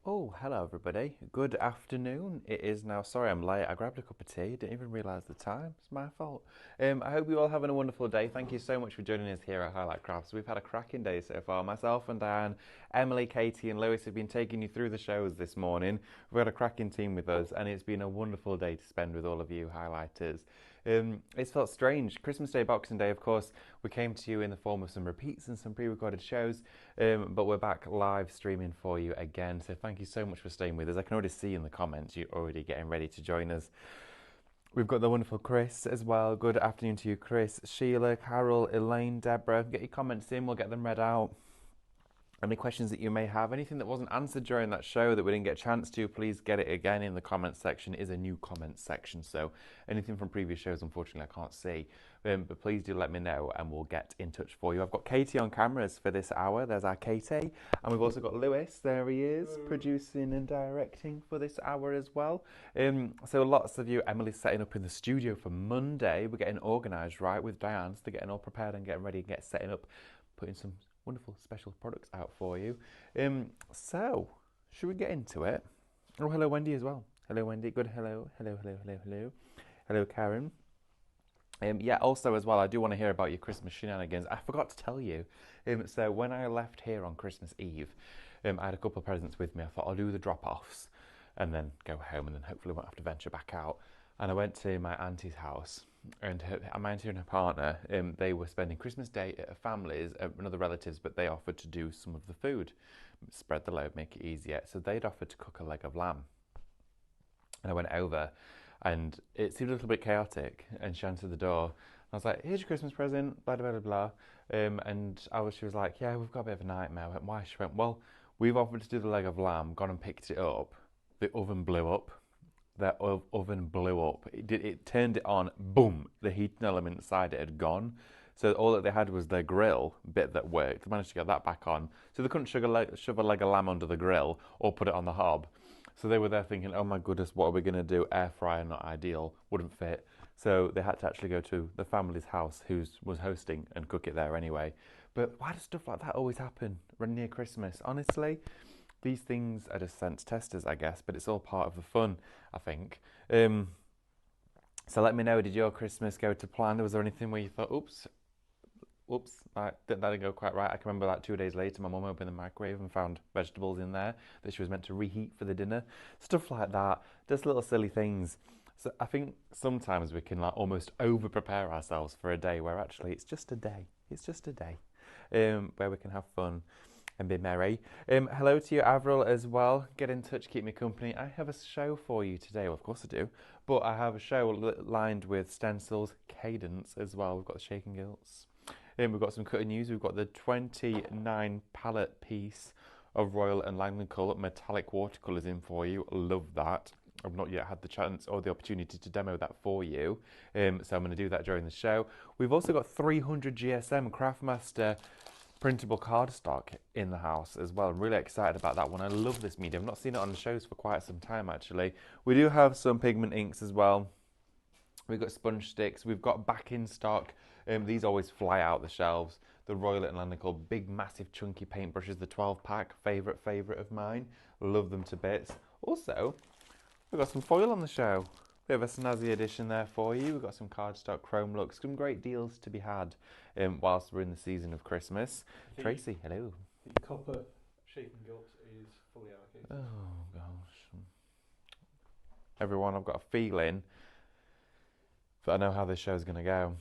Oh, hello everybody. Good afternoon. It is now, sorry I'm late. I grabbed a cup of tea, didn't even realise the time. It's my fault. I hope you all having a wonderful day. Thank you so much for joining us here at Highlight Crafts. We've had a cracking day so far. Myself and Diane, Emily, Katie and Lewis have been taking you through the shows this morning. We've got a cracking team with us and it's been a wonderful day to spend with all of you highlighters. It's felt strange. Christmas Day, Boxing Day, of course, we came to you in the form of some repeats and some pre-recorded shows, but we're back live streaming for you again. So thank you so much for staying with us. I can already see in the comments you're already getting ready to join us. We've got the wonderful Chris as well. Good afternoon to you, Chris, Sheila, Carol, Elaine, Deborah. Get your comments in, we'll get them read out. Any questions that you may have, anything that wasn't answered during that show that we didn't get a chance to, please get it again in the comments section. It is a new comments section, so anything from previous shows, unfortunately, I can't see. But please do let me know and we'll get in touch for you. I've got Katie on cameras for this hour. There's our Katie. And we've also got Lewis. There he is, producing and directing for this hour as well. So lots of you, Emily's setting up in the studio for Monday. We're getting organised, right, with Diane. So they're getting all prepared and getting ready and get setting up, putting some wonderful special products out for you. So, should we get into it? Oh, hello Wendy as well. Hello Wendy, good hello, hello, hello, hello, hello. Hello Karen. Yeah, also as well, I do want to hear about your Christmas shenanigans. I forgot to tell you. So when I left here on Christmas Eve, I had a couple of presents with me. I thought I'll do the drop-offs and then go home and then hopefully won't have to venture back out. And I went to my auntie's house, and my auntie and her partner, they were spending Christmas Day at a family's, another relatives, but they offered to do some of the food, spread the load, make it easier. So they'd offered to cook a leg of lamb. And I went over, and it seemed a little bit chaotic, and she answered the door. I was like, here's your Christmas present, blah, blah, blah, blah. She was like, yeah, we've got a bit of a nightmare. I went, why? She went, well, we've offered to do the leg of lamb, gone and picked it up. The oven blew up. Their oven blew up. It turned it on, boom, the heating element inside it had gone. So all that they had was their grill bit that worked. They managed to get that back on. So they couldn't shove a leg of lamb under the grill or put it on the hob. So they were there thinking, oh my goodness, what are we going to do? Air fryer, not ideal, wouldn't fit. So they had to actually go to the family's house who was hosting and cook it there anyway. But why does stuff like that always happen near Christmas? Honestly, these things are just sense testers, I guess, but it's all part of the fun, I think. So let me know, did your Christmas go to plan? Was there anything where you thought, oops, that didn't go quite right? I can remember like 2 days later, my mum opened the microwave and found vegetables in there that she was meant to reheat for the dinner. Stuff like that, just little silly things. So I think sometimes we can like almost over prepare ourselves for a day where actually it's just a day. It's just a day where we can have fun and be merry. Hello to you, Avril, as well. Get in touch, keep me company. I have a show for you today. Well, of course I do. But I have a show lined with stencils, cadence as well. We've got the shaking gilts. We've got some cutting news. We've got the 29 palette piece of Royal and Langlicol metallic watercolours in for you. Love that. I've not yet had the chance or the opportunity to demo that for you. So I'm going to do that during the show. We've also got 300 GSM Craftmaster printable cardstock in the house as well. I'm really excited about that one. I love this medium. I've not seen it on the shows for quite some time actually. We do have some pigment inks as well. We've got sponge sticks. We've got back in stock. These always fly out the shelves. The Royal Atlantical big massive chunky paintbrushes, the 12 pack, favourite of mine. Love them to bits. Also, we've got some foil on the show. Bit of a snazzy edition there for you. We've got some cardstock chrome looks, some great deals to be had whilst we're in the season of Christmas. Tracy, hello. The copper shaken gilt is fully allocated. Oh gosh. Everyone, I've got a feeling that I know how this show's going to go.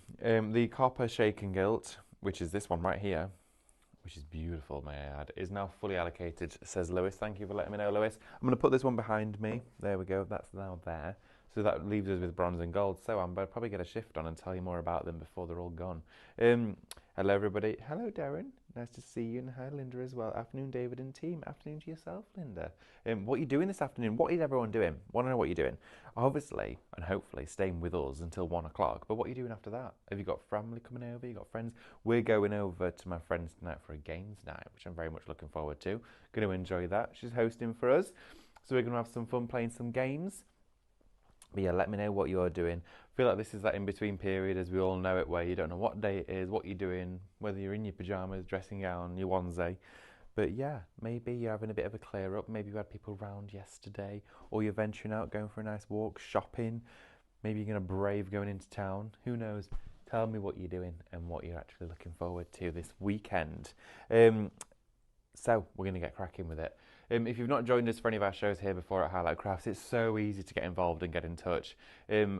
The copper shaken gilt, which is this one right here, which is beautiful, may I add, is now fully allocated, says Lewis. Thank you for letting me know, Lewis. I'm going to put this one behind me. There we go. That's now there. So that leaves us with bronze and gold. So I'm going to probably get a shift on and tell you more about them before they're all gone. Hello, everybody. Hello, Darren. Nice to see you. And hi, Linda, as well. Afternoon, David and team. Afternoon to yourself, Linda. What are you doing this afternoon? What is everyone doing? Want to know what you're doing? Obviously, and hopefully, staying with us until 1 o'clock. But what are you doing after that? Have you got family coming over? You got friends? We're going over to my friend's tonight for a games night, which I'm very much looking forward to. Going to enjoy that. She's hosting for us. So we're going to have some fun playing some games. But yeah, let me know what you're doing. I feel like this is that in-between period, as we all know it, where you don't know what day it is, what you're doing, whether you're in your pyjamas, dressing gown, your onesie. But yeah, maybe you're having a bit of a clear up. Maybe you had people round yesterday, or you're venturing out, going for a nice walk, shopping. Maybe you're going to brave going into town. Who knows? Tell me what you're doing and what you're actually looking forward to this weekend. So we're going to get cracking with it. If you've not joined us for any of our shows here before at Highlight Crafts, it's so easy to get involved and get in touch.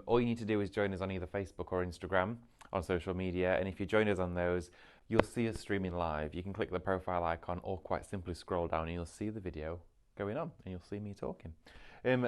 All you need to do is join us on either Facebook or Instagram on social media. And if you join us on those, you'll see us streaming live. You can click the profile icon or quite simply scroll down and you'll see the video going on and you'll see me talking.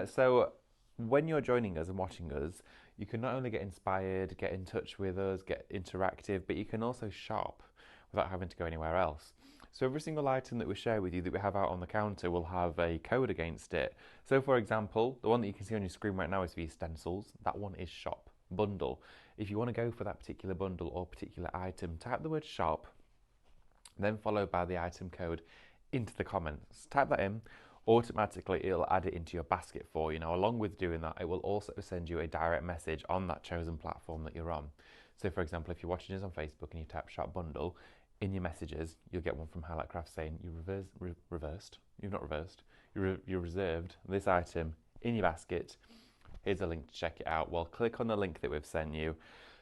So when you're joining us and watching us, you can not only get inspired, get in touch with us, get interactive, but you can also shop without having to go anywhere else. So every single item that we share with you that we have out on the counter will have a code against it. So for example, the one that you can see on your screen right now is for your stencils. That one is shop, bundle. If you want to go for that particular bundle or particular item, type the word shop, then followed by the item code into the comments. Type that in, automatically it'll add it into your basket for you. Now along with doing that, it will also send you a direct message on that chosen platform that you're on. So for example, if you're watching us on Facebook and you type shop bundle, in your messages, you'll get one from Highlight Craft saying you you reserved this item in your basket. Here's a link to check it out. Well, click on the link that we've sent you,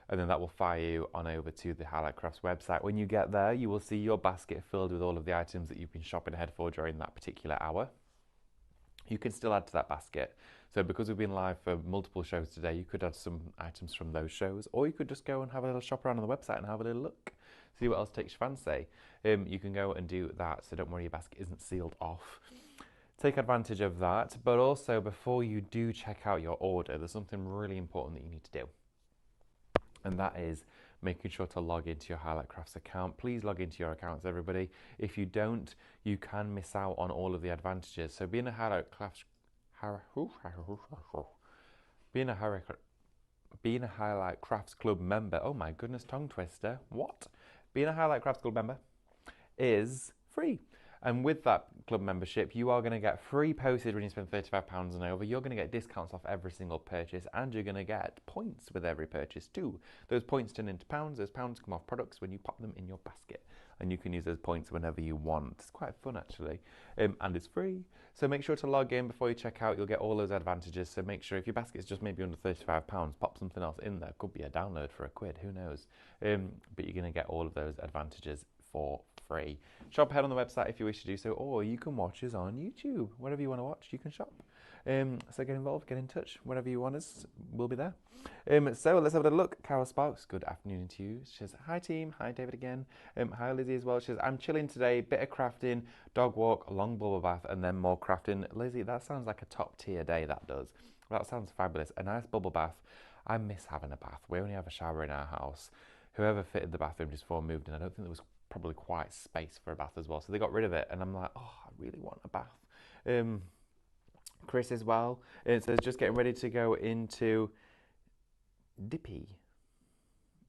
and then that will fire you on over to the Highlight Crafts website. When you get there, you will see your basket filled with all of the items that you've been shopping ahead for during that particular hour. You can still add to that basket. So because we've been live for multiple shows today, you could add some items from those shows, or you could just go and have a little shop around on the website and have a little look. See what else takes your fancy. You can go and do that, so don't worry, your basket isn't sealed off. Take advantage of that, but also before you do check out your order, there's something really important that you need to do. And that is making sure to log into your Highlight Crafts account. Please log into your accounts, everybody. If you don't, you can miss out on all of the advantages. So being a Highlight Crafts, being a Highlight Crafts Club member, oh my goodness, tongue twister, what? Being a Highlight Crafts Club member is free. And with that club membership, you are going to get free postage when you spend £35 and over. You're going to get discounts off every single purchase, and you're going to get points with every purchase too. Those points turn into pounds. Those pounds come off products when you pop them in your basket, and you can use those points whenever you want. It's quite fun actually, and it's free. So make sure to log in before you check out. You'll get all those advantages. So make sure if your basket is just maybe under £35, pop something else in there. Could be a download for £1, who knows? But you're going to get all of those advantages for free. Shop ahead on the website if you wish to do so, or you can watch us on YouTube. Whatever you want to watch, you can shop. So get involved, get in touch. Whenever you want us, we'll be there. So let's have a look. Carol Sparks, good afternoon to you. She says, hi team, hi David again. Hi Lizzie as well. She says, I'm chilling today, bit of crafting, dog walk, long bubble bath, and then more crafting. Lizzie, that sounds like a top tier day, that does. That sounds fabulous. A nice bubble bath. I miss having a bath. We only have a shower in our house. Whoever fitted the bathroom just before moved in, I don't think there was probably quite space for a bath as well, so they got rid of it, and I'm like, oh, I really want a bath. Chris as well, it says just getting ready to go into Dippy.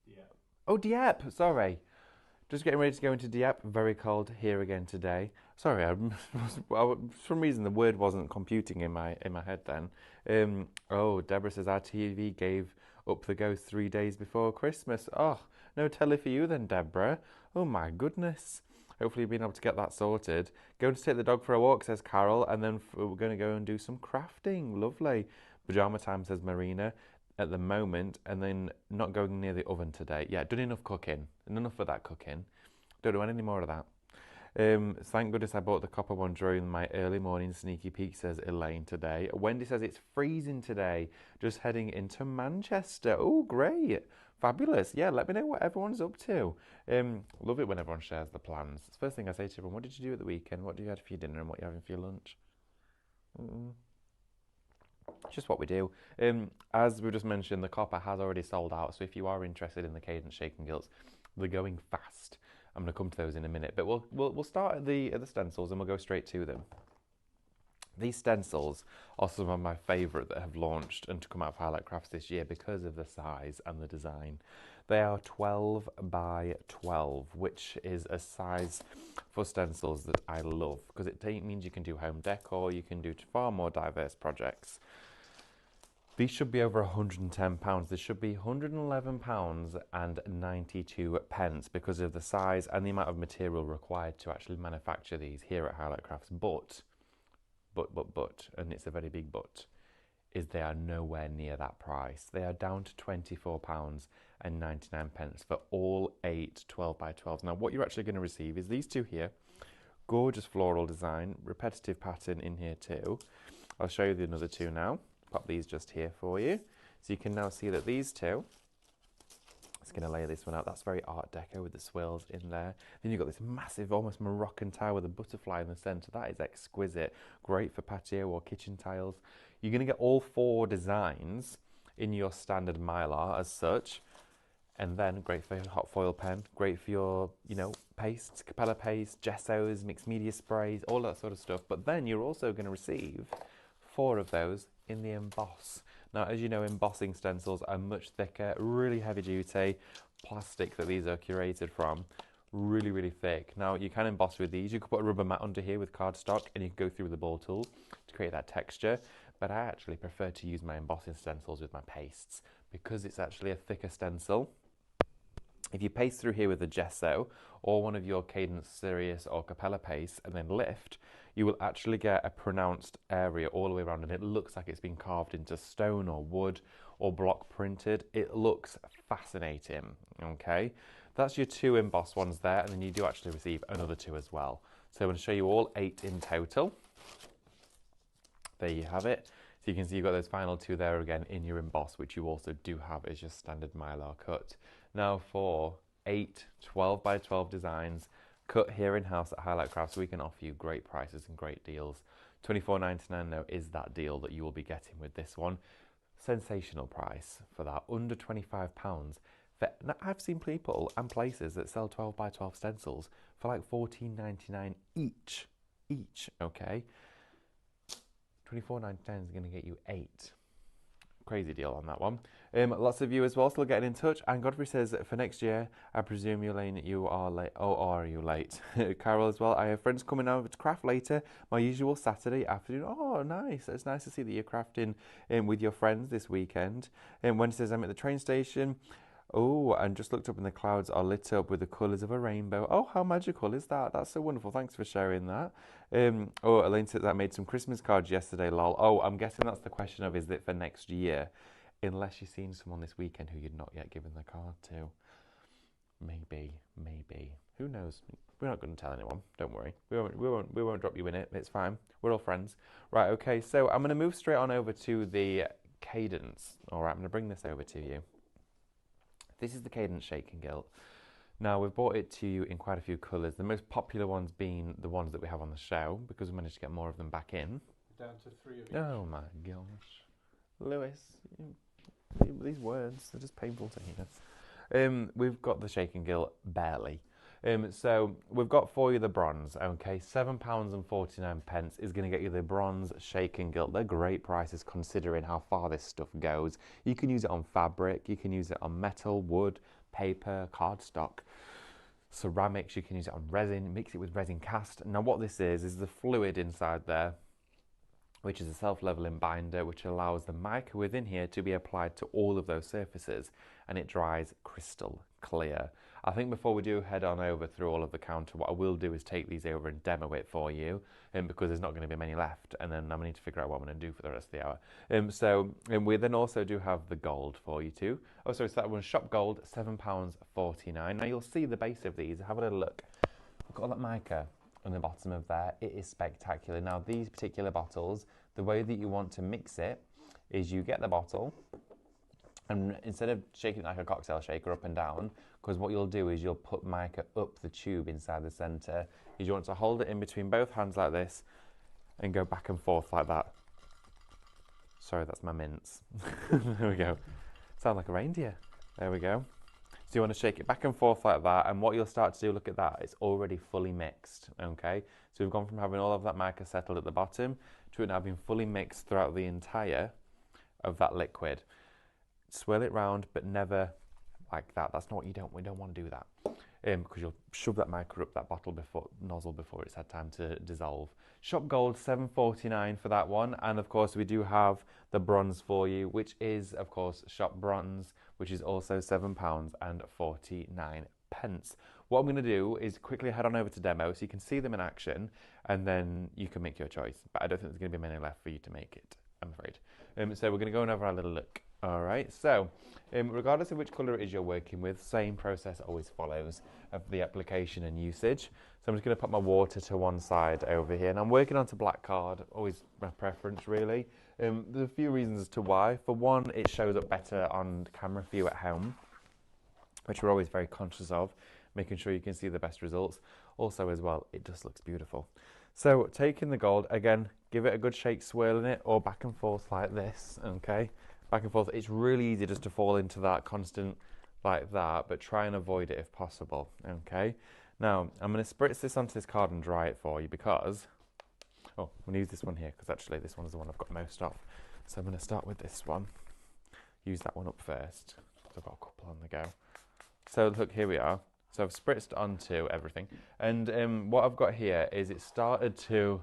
Dieppe. Oh, Dieppe, sorry. Just getting ready to go into Dieppe. Very cold here again today. Sorry, for some reason the word wasn't computing in my head then. Oh, Deborah says our TV gave up the ghost 3 days before Christmas. Oh, no telly for you then, Deborah. Oh my goodness. Hopefully you've been able to get that sorted. Going to take the dog for a walk, says Carol, and then we're going to go and do some crafting. Lovely. Pajama time, says Marina, at the moment, and then not going near the oven today. Yeah, done enough cooking. Enough of that cooking. Don't do any more of that. Thank goodness I bought the copper one during my early morning sneaky peek, says Elaine today. Wendy says it's freezing today, just heading into Manchester. Oh, great. Fabulous. Yeah, let me know what everyone's up to. Love it when everyone shares the plans. It's the first thing I say to everyone, what did you do at the weekend? What do you have for your dinner and what are you having for your lunch? Just what we do. As we just mentioned, the copper has already sold out, so if you are interested in the Cadence Shaking Gilts, they're going fast. I'm going to come to those in a minute, but we'll start at the stencils and we'll go straight to them. These stencils are some of my favourite that have launched and to come out of Highlight Crafts this year because of the size and the design. They are 12 by 12, which is a size for stencils that I love because it means you can do home decor, you can do far more diverse projects. These should be over £110. This should be £111 and 92 pence because of the size and the amount of material required to actually manufacture these here at Highlight Crafts. But, and it's a very big but, is they are nowhere near that price. They are down to £24 and 99 pence for all 8 12 by 12s. Now what you're actually going to receive is these two here. Gorgeous floral design, repetitive pattern in here too. I'll show you the another two now. Pop these just here for you. So you can now see that these two, it's going to lay this one out. That's very Art Deco with the swirls in there. Then you've got this massive, almost Moroccan tile with a butterfly in the centre. That is exquisite. Great for patio or kitchen tiles. You're going to get all 4 designs in your standard Mylar as such. And then great for your hot foil pen, great for your, pastes, Capella paste, gessos, mixed media sprays, all that sort of stuff. But then you're also going to receive 4 of those in the emboss. Now, as you know, embossing stencils are much thicker, really heavy duty, plastic that these are curated from, really, really thick. Now, you can emboss with these. You could put a rubber mat under here with cardstock and you can go through with the ball tool to create that texture. But I actually prefer to use my embossing stencils with my pastes because it's actually a thicker stencil. If you paste through here with a gesso or one of your Cadence Sirius or Capella paste and then lift, you will actually get a pronounced area all the way around and it looks like it's been carved into stone or wood or block printed. It looks fascinating, okay? That's your 2 embossed ones there, and then you do actually receive another 2 as well. So I'm going to show you all 8 in total. There you have it. So you can see you've got those final 2 there again in your emboss, which you also do have as your standard Mylar cut. Now for 8 12 by 12 designs cut here in-house at Highlight Crafts, we can offer you great prices and great deals. £24.99 now is that deal that you will be getting with this one. Sensational price for that, under £25. I've seen people and places that sell 12 by 12 stencils for like £14.99 each, okay? £24.99 is going to get you 8. Crazy deal on that one. Lots of you as well still getting in touch. And Godfrey says, for next year, I presume you are late. Oh, are you late? Carol as well. I have friends coming over to craft later. My usual Saturday afternoon. Oh, nice. It's nice to see that you're crafting with your friends this weekend. And Wendy says, I'm at the train station. Oh, and just looked up and the clouds are lit up with the colours of a rainbow. Oh, how magical is that? That's so wonderful. Thanks for sharing that. Elaine says, I made some Christmas cards yesterday, lol. Oh, I'm guessing that's the question of, is it for next year? Unless you've seen someone this weekend who you'd not yet given the card to. Maybe. Who knows? We're not going to tell anyone. Don't worry. We won't drop you in it. It's fine. We're all friends. Right, okay. So I'm going to move straight on over to the Cadence. All right, I'm going to bring this over to you. This is the Cadence Shake and Gilt. Now, we've brought it to you in quite a few colours, the most popular ones being the ones that we have on the show, because we managed to get more of them back in. Down to 3 of each. Oh my gosh. Lewis, these words are just painful to hear. We've got the Shake and Gilt barely. So we've got for you the bronze, okay? £7.49 is going to get you the bronze Shake and Gilt. They're great prices considering how far this stuff goes. You can use it on fabric, you can use it on metal, wood, paper, cardstock, ceramics, you can use it on resin, mix it with resin cast. Now what this is the fluid inside there, which is a self-leveling binder, which allows the mica within here to be applied to all of those surfaces, and it dries crystal clear. I think before we do head on over through all of the counter, what I will do is take these over and demo it for you, because there's not going to be many left, and then I'm going to need to figure out what I'm going to do for the rest of the hour. We then also do have the gold for you too. Oh, sorry, so that one's shop gold, £7.49. Now you'll see the base of these. Have a little look. Look at all that mica on the bottom of there. It is spectacular. Now these particular bottles, the way that you want to mix it is you get the bottle, and instead of shaking it like a cocktail shaker up and down, because what you'll do is you'll put mica up the tube inside the centre, is you want to hold it in between both hands like this and go back and forth like that. Sorry, that's my mince. There we go. Sound like a reindeer. There we go. So you want to shake it back and forth like that, and what you'll start to do, look at that, it's already fully mixed, okay? So we've gone from having all of that mica settled at the bottom to it now being fully mixed throughout the entire of that liquid. Swirl it round, but never like that. That's not what we don't want to do that. Because you'll shove that mica up that bottle nozzle before it's had time to dissolve. Shop Gold, $7.49 for that one. And of course, we do have the bronze for you, which is, of course, Shop Bronze, which is also £7.49. What I'm going to do is quickly head on over to demo so you can see them in action, and then you can make your choice. But I don't think there's going to be many left for you to make it, I'm afraid. So we're going to go and have our little look. All right, so regardless of which colour it is you're working with, same process always follows of the application and usage. So I'm just going to put my water to one side over here, and I'm working onto black card, always my preference really. There's a few reasons as to why. For one, it shows up better on camera for you at home, which we're always very conscious of, making sure you can see the best results. Also as well, it just looks beautiful. So taking the gold, again, give it a good shake, swirling it, or back and forth like this, okay? Back and forth. It's really easy just to fall into that constant like that, but try and avoid it if possible, okay? Now, I'm going to spritz this onto this card and dry it for you because, I'm going to use this one here because actually this one is the one I've got most of. So I'm going to start with this one. Use that one up first. So I've got a couple on the go. So look, here we are. So I've spritzed onto everything. And what I've got here is it started to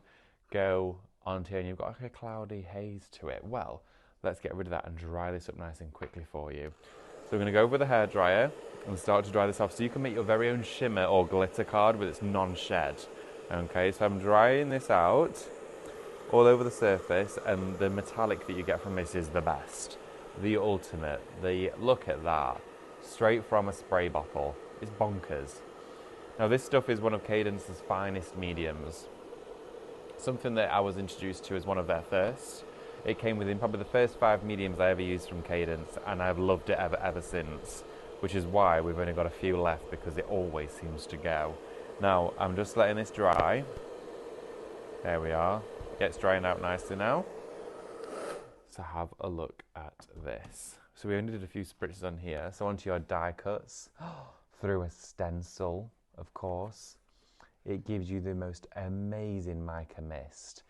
go onto here and you've got like a cloudy haze to it. Well, let's get rid of that and dry this up nice and quickly for you. So we're going to go over the hairdryer and start to dry this off so you can make your very own shimmer or glitter card with its non-shed. Okay, so I'm drying this out all over the surface, and the metallic that you get from this is the best. The ultimate. Look at that. Straight from a spray bottle. It's bonkers. Now this stuff is one of Cadence's finest mediums. Something that I was introduced to as one of their first. It came within probably the first 5 mediums I ever used from Cadence, and I've loved it ever since, which is why we've only got a few left because it always seems to go. Now, I'm just letting this dry. There we are. It's drying out nicely now. So have a look at this. So we only did a few spritzes on here. So onto your die cuts, through a stencil, of course. It gives you the most amazing mica mist,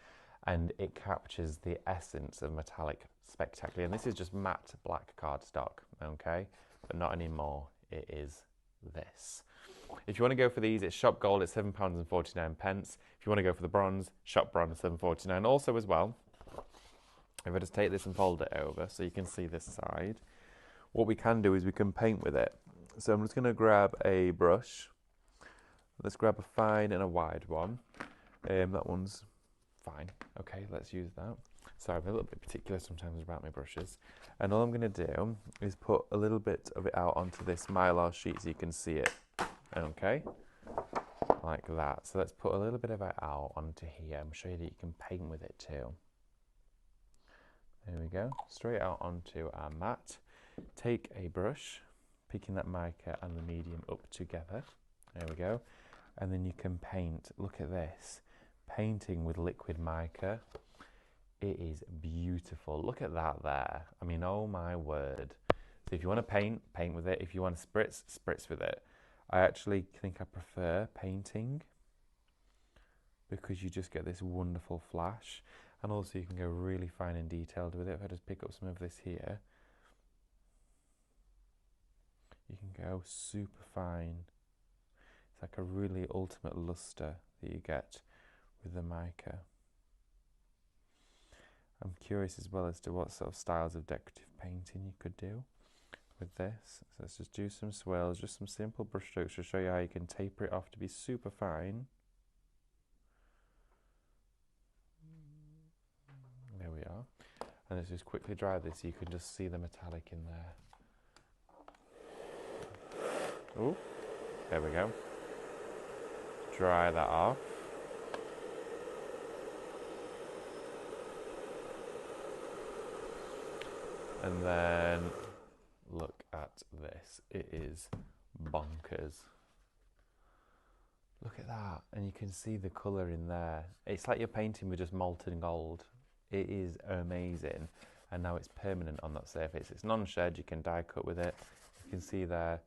and it captures the essence of metallic spectacularly. And this is just matte black cardstock, okay? But not anymore. It is this. If you want to go for these, it's Shop Gold, it's £7.49. If you want to go for the bronze, Shop Bronze, £7.49. Also as well, if I just take this and fold it over so you can see this side, what we can do is we can paint with it. So I'm just going to grab a brush. Let's grab a fine and a wide one. That one's fine. Okay, let's use that. Sorry, I'm a little bit particular sometimes about my brushes. And all I'm going to do is put a little bit of it out onto this mylar sheet so you can see it. Okay, like that. So let's put a little bit of it out onto here and show you that you can paint with it too. There we go, straight out onto our mat. Take a brush, picking that mica and the medium up together. There we go. And then you can paint. Look at this. Painting with liquid mica. It is beautiful. Look at that there. I mean, oh my word. So if you want to paint, paint with it. If you want to spritz, spritz with it. I actually think I prefer painting because you just get this wonderful flash. And also you can go really fine and detailed with it. If I just pick up some of this here, you can go super fine. It's like a really ultimate luster that you get with the mica. I'm curious as well as to what sort of styles of decorative painting you could do with this. So let's just do some swirls, just some simple brush strokes to show you how you can taper it off to be super fine. There we are. And let's just quickly dry this so you can just see the metallic in there. Oh, there we go. Dry that off. And then look at this. It is bonkers. Look at that. And you can see the colour in there. It's like you're painting with just molten gold. It is amazing. And now it's permanent on that surface. It's non-shed. You can die cut with it. You can see there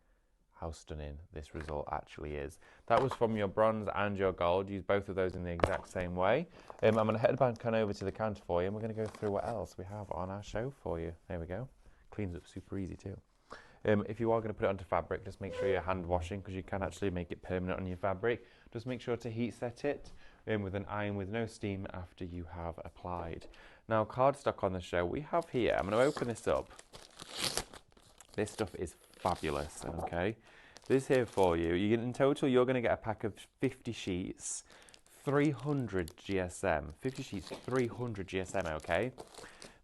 how stunning this result actually is. That was from your bronze and your gold. Use both of those in the exact same way. I'm going to head back on over to the counter for you, and we're going to go through what else we have on our show for you. There we go. Cleans up super easy too. If you are going to put it onto fabric, just make sure you're hand washing because you can actually make it permanent on your fabric. Just make sure to heat set it with an iron with no steam after you have applied. Now, cardstock on the show we have here, I'm going to open this up. This stuff is fabulous, okay? This here for you, in total you're going to get a pack of 50 sheets, 300 GSM, 50 sheets, 300 GSM, okay?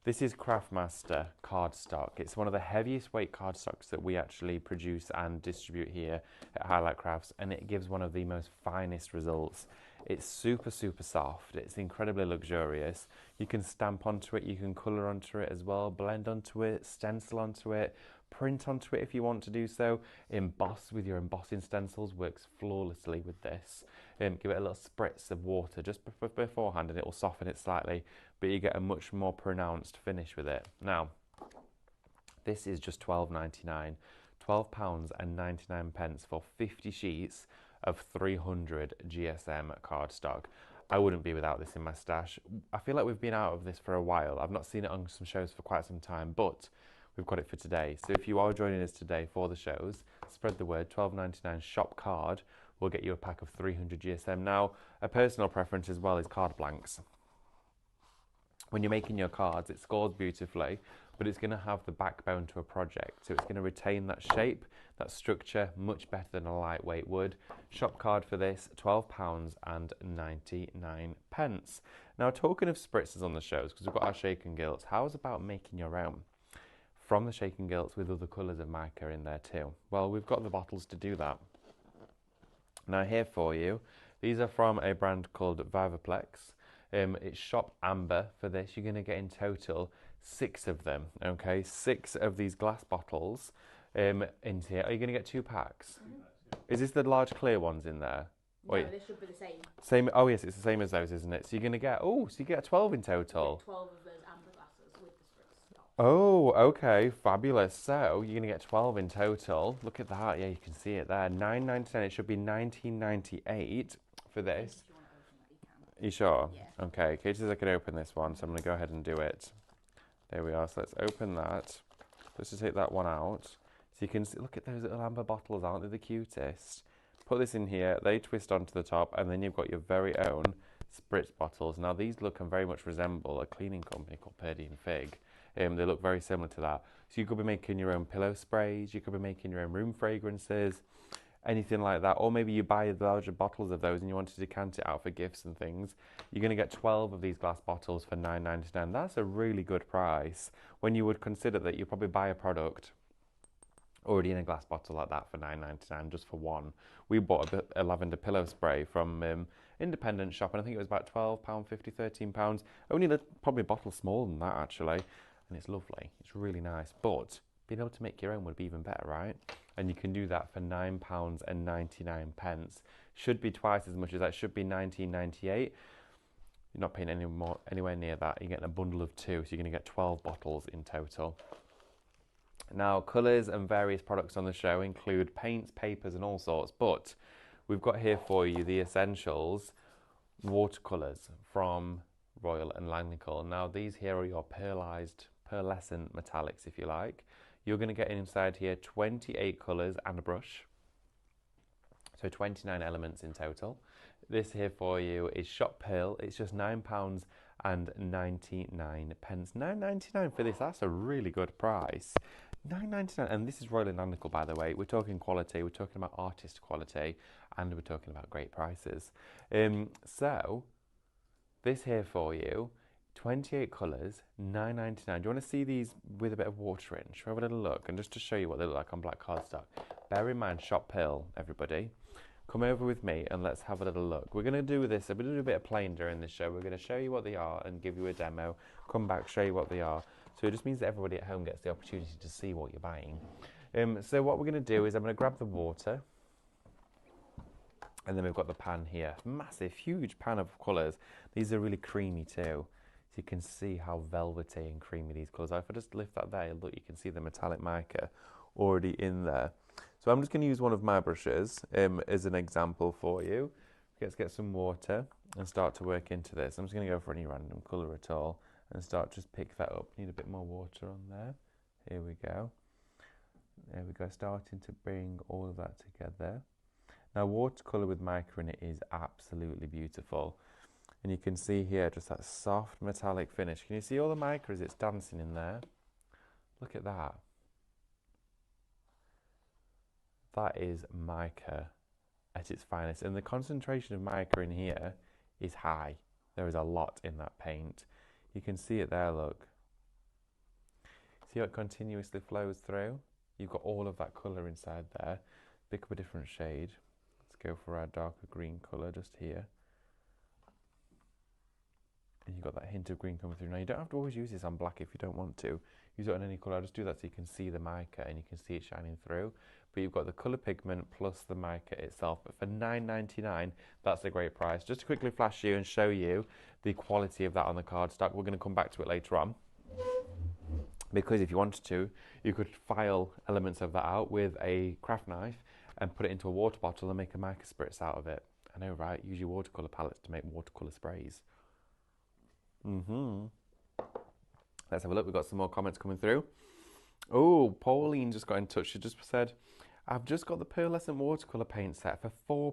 This is Craftmaster cardstock. It's one of the heaviest weight cardstocks that we actually produce and distribute here at Highlight Crafts, and it gives one of the most finest results. It's super, super soft. It's incredibly luxurious. You can stamp onto it, you can colour onto it as well, blend onto it, stencil onto it, print onto it if you want to do so. Emboss with your embossing stencils works flawlessly with this. Give it a little spritz of water just beforehand and it will soften it slightly, but you get a much more pronounced finish with it. Now, this is just £12.99, £12.99 for 50 sheets of 300 GSM cardstock. I wouldn't be without this in my stash. I feel like we've been out of this for a while. I've not seen it on some shows for quite some time, but we've got it for today. So if you are joining us today for the shows, spread the word. £12.99 shop card will get you a pack of 300 GSM. Now, a personal preference as well is card blanks. When you're making your cards, it scores beautifully, but it's going to have the backbone to a project. So it's going to retain that shape, that structure, much better than a lightweight would. Shop card for this, £12.99. Now, talking of spritzers on the shows, because we've got our shake and gilts, how's about making your own? From the shake and gilts with other colours of mica in there too. Well, we've got the bottles to do that. Now here for you, these are from a brand called Vivaplex. It's shop amber for this. You're going to get in total 6 of them, okay? 6 of these glass bottles into here. Are you going to get 2 packs? Is this the large clear ones in there? No, Wait. this should be the same. Same. Oh yes, it's the same as those, isn't it? So you're going to get, so you get 12 in total. 12 of those amber glasses with the spritz stop. Oh, okay, fabulous. So you're going to get 12 in total. Look at that. Yeah, you can see it there. £9.99. It should be £19.98 for this. If you want to open that, you can. Are you sure? Yeah. Okay, Kate says I can open this one, so I'm going to go ahead and do it. There we are. So let's open that. Let's just take that one out. So you can see, look at those little amber bottles, aren't they the cutest? Put this in here, they twist onto the top, and then you've got your very own spritz bottles. Now these look and very much resemble a cleaning company called Purdy and Fig. They look very similar to that. So you could be making your own pillow sprays, you could be making your own room fragrances, anything like that. Or maybe you buy the larger bottles of those and you want to decant it out for gifts and things. You're going to get 12 of these glass bottles for £9.99. That's a really good price when you would consider that you probably buy a product already in a glass bottle like that for £9.99 just for one. We bought a lavender pillow spray from independent shop, and I think it was about £12.50, £13. Only probably a bottle smaller than that actually, and it's lovely. It's really nice, but being able to make your own would be even better, right? And you can do that for £9.99. Should be twice as much as that. Should be £19.98. You're not paying anywhere near that. You're getting a bundle of 2, so you're going to get 12 bottles in total. Now, colours and various products on the show include paints, papers and all sorts, but we've got here for you the Essentials watercolours from Royal and Langnickel. Now, these here are your pearlescent metallics, if you like. You're going to get inside here 28 colours and a brush, so 29 elements in total. This here for you is Shop Pearl. It's just £9.99. £9.99 for this. That's a really good price. £9.99, and this is Royal and Langnickel, by the way. We're talking quality, we're talking about artist quality, and we're talking about great prices. So this here for you, 28 colours, £9.99. Do you want to see these with a bit of water in? Should we have a little look? And just to show you what they look like on black cardstock. Bear in mind, Shop Pearl, everybody. Come over with me and let's have a little look. We're going to do this, we're going to do a bit of playing during this show. We're going to show you what they are and give you a demo. Come back, show you what they are. So it just means that everybody at home gets the opportunity to see what you're buying. So what we're going to do is I'm going to grab the water. And then we've got the pan here. Massive, huge pan of colours. These are really creamy too. So you can see how velvety and creamy these colours are. If I just lift that there, look, you can see the metallic mica already in there. So I'm just going to use one of my brushes as an example for you. Let's get some water and start to work into this. I'm just going to go for any random colour at all and start just pick that up. Need a bit more water on there. Here we go. There we go, starting to bring all of that together. Now watercolour with mica in it is absolutely beautiful. And you can see here just that soft metallic finish. Can you see all the mica as it's dancing in there? Look at that. That is mica at its finest. And the concentration of mica in here is high. There is a lot in that paint. You can see it there, look. See how it continuously flows through? You've got all of that colour inside there. Pick up a different shade. Let's go for our darker green colour just here. And you've got that hint of green coming through. Now you don't have to always use this on black if you don't want to. Use it on any colour. I'll just do that so you can see the mica and you can see it shining through. But you've got the colour pigment plus the mica itself. But for $9.99, that's a great price. Just to quickly flash you and show you the quality of that on the cardstock. We're going to come back to it later on. Because if you wanted to, you could file elements of that out with a craft knife and put it into a water bottle and make a mica spritz out of it. I know, right? Use your watercolour palettes to make watercolour sprays. Let's have a look. We've got some more comments coming through. Oh, Pauline just got in touch. She just said, I've just got the pearlescent watercolour paint set for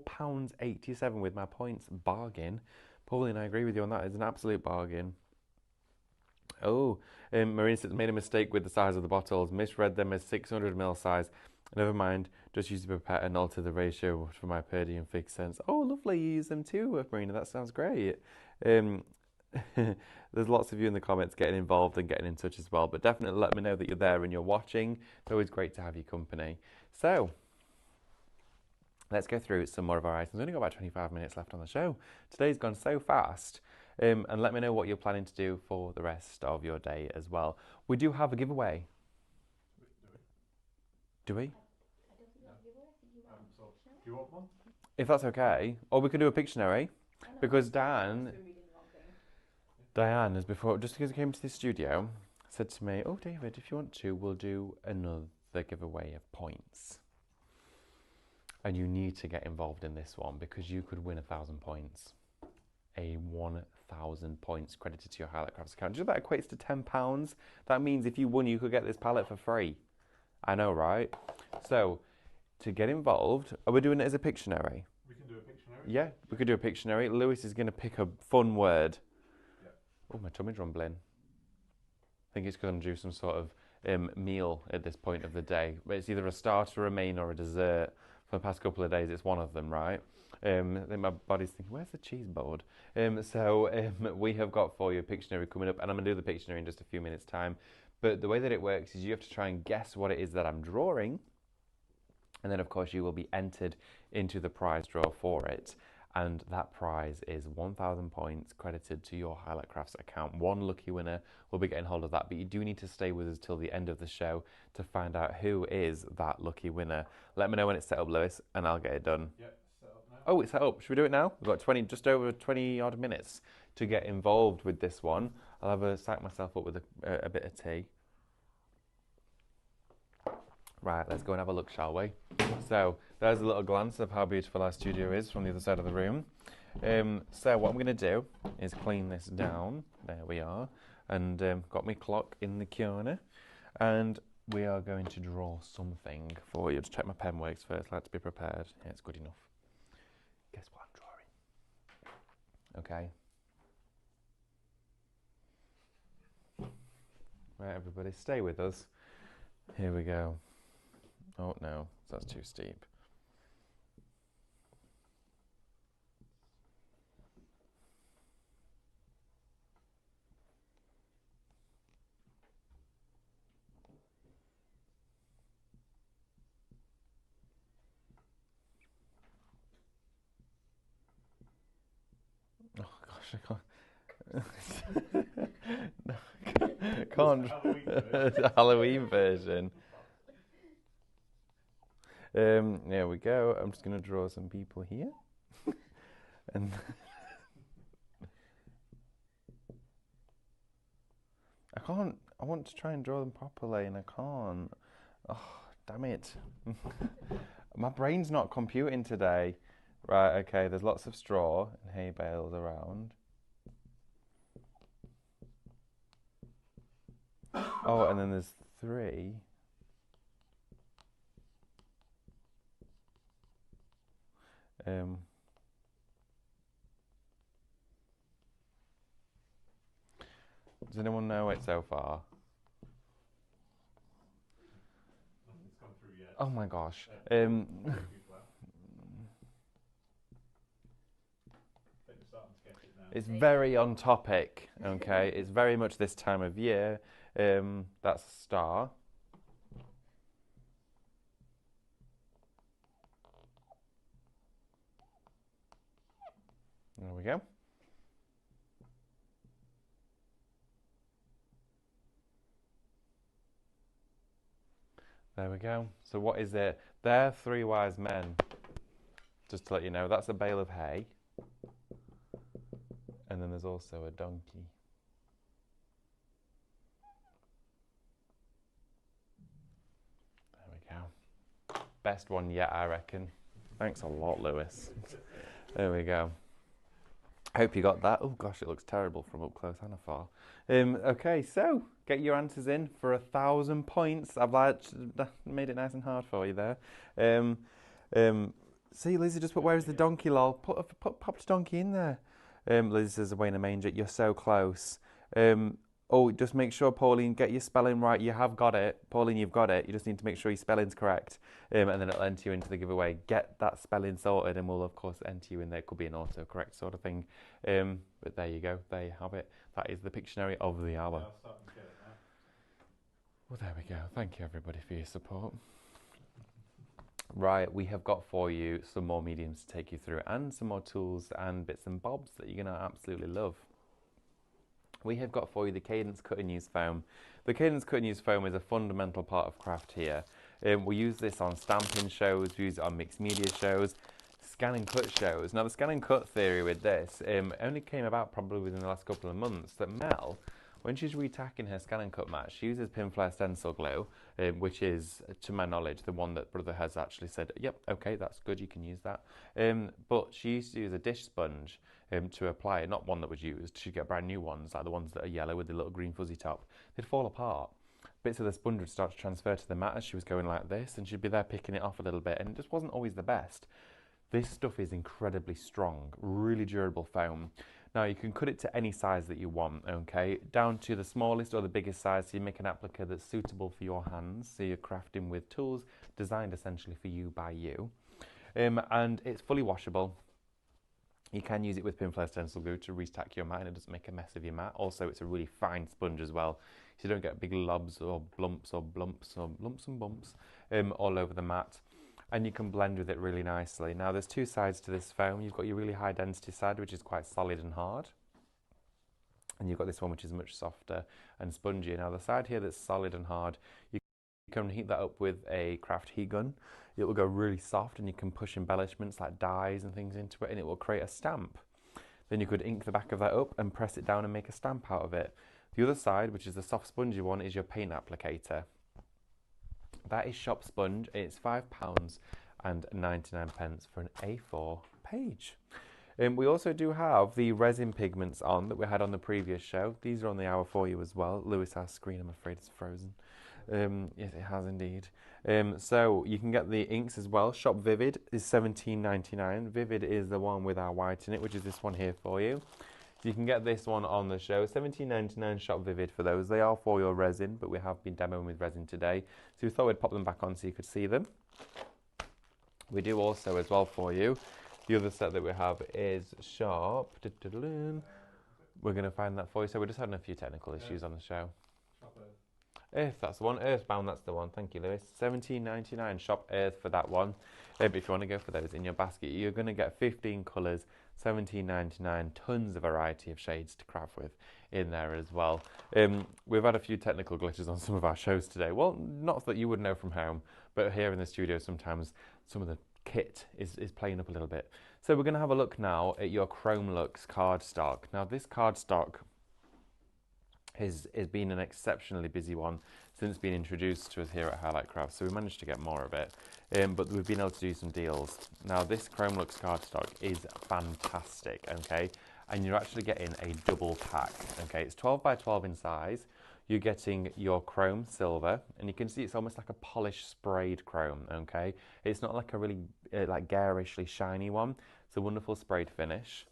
£4.87 with my points. Bargain. Pauline, I agree with you on that. It's an absolute bargain. Oh, Marina made a mistake with the size of the bottles. Misread them as 600ml size. Never mind. Just use the pipette and alter the ratio for my Purdy and Fig scents. Oh, lovely. You use them too, Marina. That sounds great. There's lots of you in the comments getting involved and getting in touch as well, but definitely let me know that you're there and you're watching. It's always great to have your company. So let's go through some more of our items. We've only got about 25 minutes left on the show. Today's gone so fast. And let me know what you're planning to do for the rest of your day as well. We do have a giveaway. Do we? So, do you want one? If that's okay. Or we could do a Pictionary. Because Diane has before, just because I came to the studio, said to me, oh David, if you want to, we'll do another giveaway of points. And you need to get involved in this one because you could win 1,000 points. A 1,000 points credited to your Highlight Crafts account. Do you know that equates to £10? That means if you won, you could get this palette for free. I know, right? So, to get involved, are we doing it as a Pictionary? We can do a Pictionary. Yeah, we could do a Pictionary. Lewis is going to pick a fun word. Yeah. Oh, my tummy's rumbling. I think it's because I'm due some sort of meal at this point of the day. It's either a starter, a main, or a dessert. For the past couple of days, it's one of them, right? I think my body's thinking, where's the cheese board? We have got for you a Pictionary coming up, and I'm going to do the Pictionary in just a few minutes' time. But the way that it works is you have to try and guess what it is that I'm drawing. And then, of course, you will be entered into the prize draw for it. And that prize is 1,000 points credited to your Highlight Crafts account. One lucky winner will be getting hold of that. But you do need to stay with us till the end of the show to find out who is that lucky winner. Let me know when it's set up, Lewis, and I'll get it done. Yeah, set up now. Oh, it's set up. Should we do it now? We've got just over 20 odd minutes to get involved with this one. I'll have a psych myself up with a bit of tea. Right, let's go and have a look, shall we? So, there's a little glance of how beautiful our studio is from the other side of the room. So what I'm going to do is clean this down. There we are. And got my clock in the corner. And we are going to draw something for you. Just check my pen works first. I like to be prepared. Yeah, it's good enough. Guess what I'm drawing? Okay. Right, everybody, stay with us. Here we go. Oh no, that's too steep. Oh gosh, I can't. No, can't. It's a Halloween version. There we go. I'm just going to draw some people here. And I can't. I want to try and draw them properly and I can't. Oh, damn it. My brain's not computing today. Right, okay, there's lots of straw and hay bales around. Oh, and then there's 3. Does anyone know it so far? Nothing's come through yet. Oh my gosh. People have. I think we're starting to get it now. It's very on topic, okay? It's very much this time of year. That's a star. There we go. There we go. So what is it? They're three wise men. Just to let you know, that's a bale of hay. And then there's also a donkey. There we go. Best one yet, I reckon. Thanks a lot, Lewis. There we go. I hope you got that. Oh gosh, it looks terrible from up close and afar. Okay, so get your answers in for 1,000 points. I've made it nice and hard for you there. See, Lizzie just put, where is the donkey, lol? Pop the donkey in there. Lizzie says, away in a manger. You're so close. Oh, just make sure, Pauline, get your spelling right. You have got it. Pauline, you've got it. You just need to make sure your spelling's correct. And then it'll enter you into the giveaway. Get that spelling sorted and we'll, of course, enter you in there. It could be an autocorrect sort of thing. But there you go. There you have it. That is the Pictionary of the hour. I'll start to get it now. Well, there we go. Thank you, everybody, for your support. Right, we have got for you some more mediums to take you through and some more tools and bits and bobs that you're going to absolutely love. We have got for you the Cadence Cut and Use Foam. The Cadence Cut and Use Foam is a fundamental part of craft here. We use this on stamping shows, we use it on mixed media shows, scan and cut shows. Now the scan and cut theory with this only came about probably within the last couple of months, that Mel, when she's retacking her scan and cut mat, she uses Pinflair stencil glue, which is, to my knowledge, the one that Brother has actually said, yep, okay, that's good, you can use that. But she used to use a dish sponge to apply it, not one that was used. She'd get brand new ones, like the ones that are yellow with the little green fuzzy top. They'd fall apart. Bits of the sponge would start to transfer to the mat as she was going like this, and she'd be there picking it off a little bit, and it just wasn't always the best. This stuff is incredibly strong, really durable foam. Now you can cut it to any size that you want, okay, down to the smallest or the biggest size, so you make an applique that's suitable for your hands, so you're crafting with tools designed essentially for you by you. And it's fully washable. You can use it with Pinflair stencil glue to restack your mat and it doesn't make a mess of your mat. Also, it's a really fine sponge as well, so you don't get big lobs or blumps or lumps and bumps all over the mat. And you can blend with it really nicely. Now there's two sides to this foam. You've got your really high density side, which is quite solid and hard. And you've got this one which is much softer and spongy. Now the side here that's solid and hard, you can heat that up with a craft heat gun. It will go really soft and you can push embellishments like dyes and things into it and it will create a stamp. Then you could ink the back of that up and press it down and make a stamp out of it. The other side, which is the soft spongy one, is your paint applicator. That is shop sponge. It's £5.99 for an A4 page. We also do have the resin pigments on that we had on the previous show. These are on the hour for you as well. Lewis, our screen, I'm afraid, is frozen. Yes, it has indeed. So you can get the inks as well. Shop Vivid is £17.99. Vivid is the one with our white in it, which is this one here for you. You can get this one on the show, £17.99 Shop Vivid for those. They are for your resin, but we have been demoing with resin today. So we thought we'd pop them back on so you could see them. We do also as well for you. The other set that we have is Sharp. We're going to find that for you. So we're just having a few technical issues on the show. Earth, that's the one. Earthbound, that's the one. Thank you, Lewis. £17.99 Shop Earth for that one. But if you want to go for those in your basket, you're going to get 15 colours, £17.99. Tons of variety of shades to craft with in there as well. We've had a few technical glitches on some of our shows today. Well, not that you would know from home, but here in the studio sometimes some of the kit is playing up a little bit. So we're going to have a look now at your Chrome Lux cardstock. Now this cardstock has been an exceptionally busy one since being introduced to us here at Highlight Crafts, so we managed to get more of it, but we've been able to do some deals. Now this Chrome Lux cardstock is fantastic, okay, and you're actually getting a double pack, okay. It's 12 by 12 in size. You're getting your chrome silver, and you can see it's almost like a polished sprayed chrome, okay? It's not like a really like garishly shiny one. It's a wonderful sprayed finish.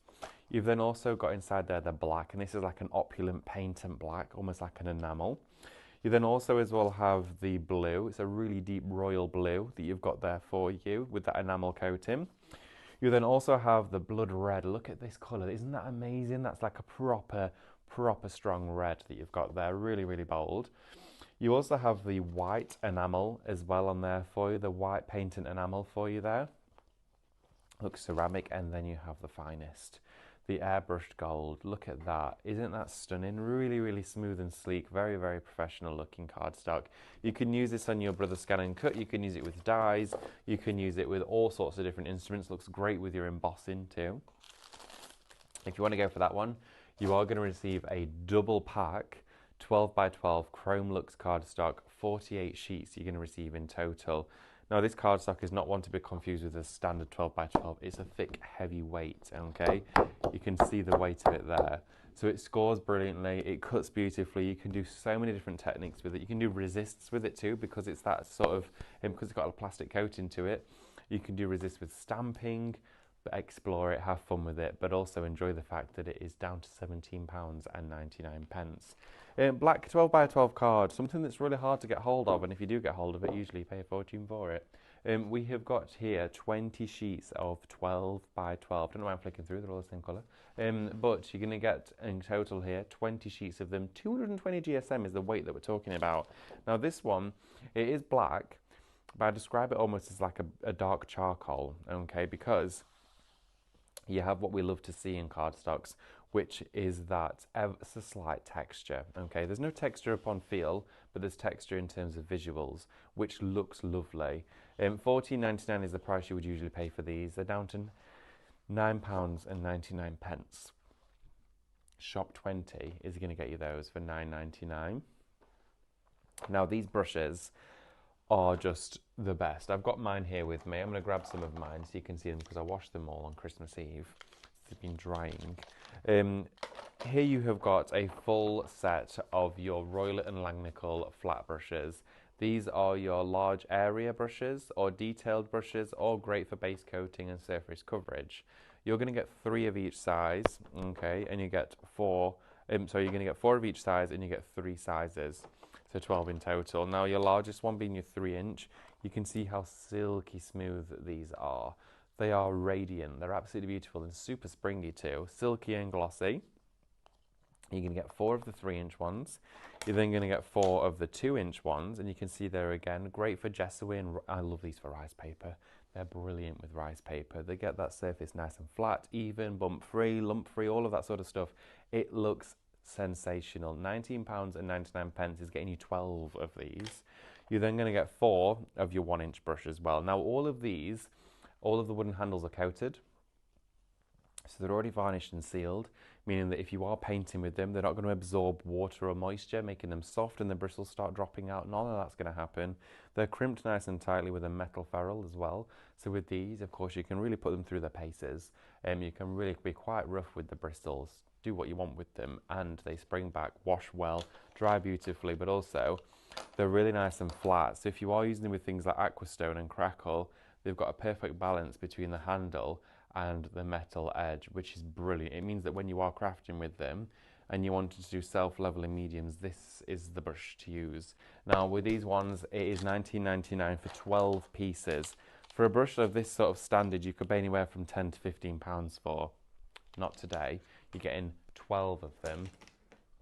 You've then also got inside there the black, and this is like an opulent patent black, almost like an enamel. You then also as well have the blue. It's a really deep royal blue that you've got there for you with that enamel coating. You then also have the blood red. Look at this colour. Isn't that amazing? That's like a proper strong red that you've got there. Really, really bold. You also have the white enamel as well on there for you. The white painted enamel for you there. Looks ceramic, and then you have the finest. The airbrushed gold. Look at that. Isn't that stunning? Really, really smooth and sleek. Very, very professional looking cardstock. You can use this on your Brother Scan and Cut. You can use it with dies. You can use it with all sorts of different instruments. Looks great with your embossing too. If you want to go for that one, you are going to receive a double pack 12 by 12 Chrome Lux cardstock, 48 sheets you're going to receive in total. Now this cardstock is not one to be confused with a standard 12 by 12. It's a thick, heavy weight, okay? You can see the weight of it there. So it scores brilliantly, it cuts beautifully. You can do so many different techniques with it. You can do resists with it too, because it's that sort of, because it's got a plastic coating to it. You can do resist with stamping, but explore it, have fun with it, but also enjoy the fact that it is down to £17.99. Black 12 by 12 card, something that's really hard to get hold of, and if you do get hold of it, usually you pay a fortune for it. We have got here 20 sheets of 12 by 12. Don't know why I'm flicking through, they're all the same colour. But you're going to get in total here 20 sheets of them. 220 GSM is the weight that we're talking about. Now this one, it is black, but I describe it almost as like a dark charcoal, okay, because you have what we love to see in cardstocks, which is that ever so slight texture, okay? There's no texture upon feel, but there's texture in terms of visuals, which looks lovely. £14.99 is the price you would usually pay for these. They're down to £9.99. Shop 20 is going to get you those for £9.99. Now these brushes are just the best. I've got mine here with me. I'm going to grab some of mine so you can see them, because I washed them all on Christmas Eve. They've been drying. Here you have got a full set of your Royal & Langnickel flat brushes. These are your large area brushes or detailed brushes, all great for base coating and surface coverage. You're going to get 3 of each size, okay, and you get 4. So you're going to get 4 of each size, and you get 3 sizes. So 12 in total. Now your largest one being your 3-inch, you can see how silky smooth these are. They are radiant, they're absolutely beautiful and super springy too. Silky and glossy. You're going to get 4 of the 3-inch ones. You're then going to get 4 of the 2-inch ones, and you can see there again, great for gesso and I love these for rice paper. They're brilliant with rice paper. They get that surface nice and flat, even, bump free, lump free, all of that sort of stuff. It looks sensational. £19.99 is getting you 12 of these. You're then going to get 4 of your 1-inch brush as well. Now all of these, all of the wooden handles are coated, so they're already varnished and sealed, meaning that if you are painting with them, they're not going to absorb water or moisture, making them soft and the bristles start dropping out. None of that's going to happen. They're crimped nice and tightly with a metal ferrule as well. So with these, of course, you can really put them through their paces. You can really be quite rough with the bristles, do what you want with them, and they spring back, wash well, dry beautifully, but also they're really nice and flat. So if you are using them with things like Aquastone and Crackle, they've got a perfect balance between the handle and the metal edge, which is brilliant. It means that when you are crafting with them and you want to do self-leveling mediums, this is the brush to use. Now with these ones, it is £19.99 for 12 pieces. For a brush of this sort of standard, you could pay anywhere from £10 to £15 for. Not today. You're getting 12 of them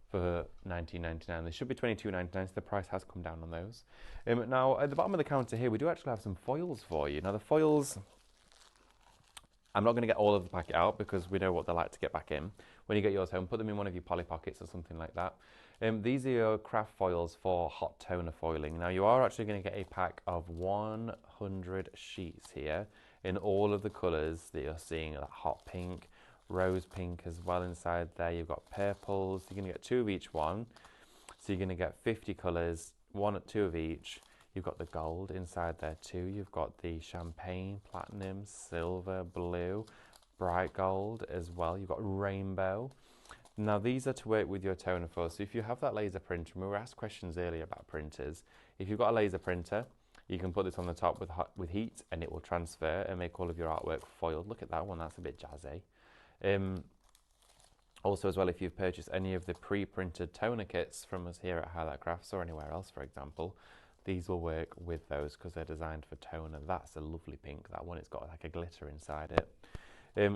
for £19.99. They should be £22.99, so the price has come down on those. Now, at the bottom of the counter here, we do actually have some foils for you. Now, the foils, I'm not going to get all of the packet out because we know what they like to get back in. When you get yours home, put them in one of your poly pockets or something like that. These are your craft foils for hot toner foiling. Now, you are actually going to get a pack of 100 sheets here in all of the colours that you're seeing, like hot pink, rose pink as well inside there. You've got purples. You're going to get 2 of each one. So you're going to get 50 colours, 1 or 2 of each. You've got the gold inside there too. You've got the champagne, platinum, silver, blue, bright gold as well. You've got rainbow. Now these are to work with your toner for. So if you have that laser printer, and we were asked questions earlier about printers, if you've got a laser printer, you can put this on the top with heat and it will transfer and make all of your artwork foiled. Look at that one, that's a bit jazzy. Also as well, if you've purchased any of the pre-printed toner kits from us here at Highlight Crafts or anywhere else, for example, these will work with those because they're designed for toner. That's a lovely pink, that one. It's got like a glitter inside it.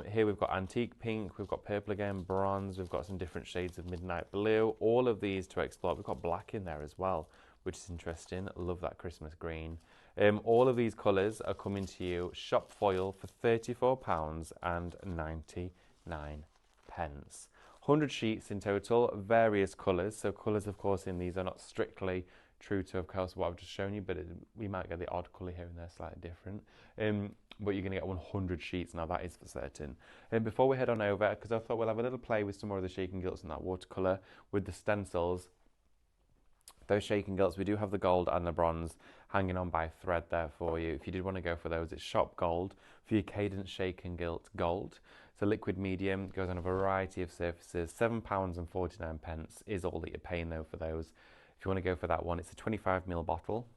Here we've got antique pink, we've got purple again, bronze, we've got some different shades of midnight blue, all of these to explore. We've got black in there as well, which is interesting. Love that Christmas green. All of these colours are coming to you shop foil for £34.99. 100 sheets in total, various colours. So colours, of course, in these are not strictly true to, of course, what I've just shown you, but we might get the odd colour here and there slightly different. But you're going to get 100 sheets, now that is for certain. And before we head on over, because I thought we'll have a little play with some more of the shaking gilts and that watercolour with the stencils. Those shaking gilts, we do have the gold and the bronze hanging on by thread there for you. If you did want to go for those, it's shop gold for your Cadence shaking gilt gold. It's a liquid medium, goes on a variety of surfaces. £7.49 is all that you're paying though for those. If you want to go for that one, it's a 25ml bottle.